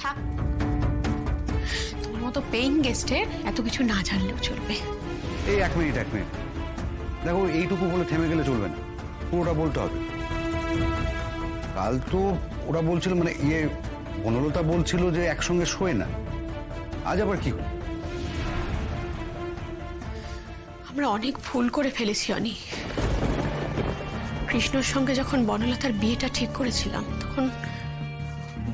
থাক, তোমার মতো পেইং গেস্টের এত কিছু না জানলেও চলবে। এই এক মিনিট দেখো, এইটুকু বলে থেমে গেলে চলবে না, পুরোটা বলতে হবে। কাল তো ওরা বলছিল, মানে বনলতা বলছিল যে একসঙ্গে শোয় না, আজ আবার কি হলো? আমরা অনেক ভুল করে ফেলেছি অনি। কৃষ্ণর সঙ্গে যখন বনলতার বিয়েটা ঠিক করেছিলাম তখন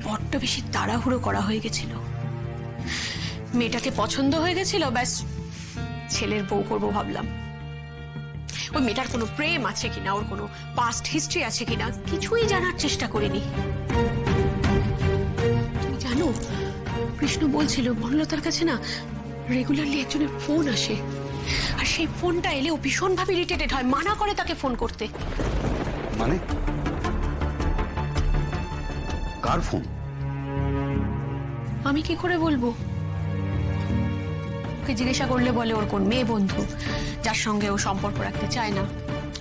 বড্ড বেশি তাড়াহুড়ো করা হয়ে গেছিল। মেয়েটাকে পছন্দ হয়ে গেছিল, ব্যাস ছেলের বউ করবো ভাবলাম। ওই মেয়েটার কোনো প্রেম আছে কিনা, ওর কোনো পাস্ট হিস্ট্রি আছে কিনা কিছুই জানার চেষ্টা করিনি। তুমি জানো, কৃষ্ণ বলছিল বনলতার কাছে না রেগুলারলি একজনের ফোন আসে, আর সেই ফোনটা এলে ও ভীষণভাবে ইরিটেটেড হয়, মানা করে তাকে ফোন করতে। মানে কার ফোন? আমি কি করে বলবো? ওকে জিজ্ঞাসা করলে বলে ওর কোন মেয়ে বন্ধু যার সঙ্গে ও সম্পর্ক রাখতে চায় না।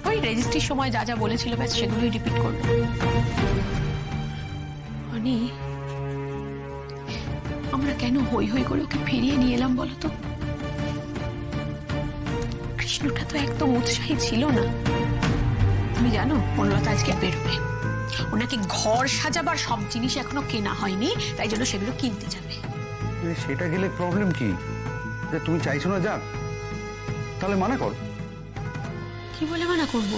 ওই রেজিস্ট্রির সময় যা যা বলেছিল ব্যাস সেগুলোই রিপিট করলো। অনি, আমরা কেন হই হই করে ওকে ফিরিয়ে নিয়ে এলাম বলতো? কৃষ্ণটা তো একদম উৎসাহী ছিল না। তুমি জানো বনলতা আজকে বেরোবে, ওনাকে ঘর সাজাবার সব জিনিস এখনো কেনা হয়নি, তাই জন্য সেগুলো কিনতে যাবে। সেটা গেলে প্রবলেম কি? যে তুমি চাইছো না যাক, তাহলে মানা কর। কি বলে মানা করব?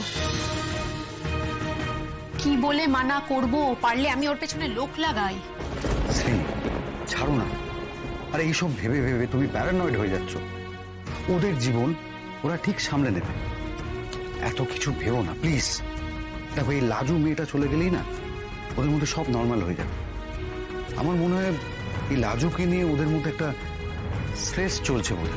কি বলে মানা করব? পারলে আমি ওর পেছনে লোক লাগাই। সেই ছাড়ো না। আর এইসব ভেবে ভেবে তুমি প্যারানয়েড হয়ে যাচ্ছ। ওদের জীবন ওরা ঠিক সামলে নেবে, এত কিছু ভেবো না প্লিজ। দেখো, এই লাজু মেয়েটা চলে গেলেই না ওদের মধ্যে সব নর্মাল হয়ে যাবে। আমার মনে হয় এই লাজুকে নিয়ে ওদের মধ্যে একটা স্ট্রেস চলছে বলে।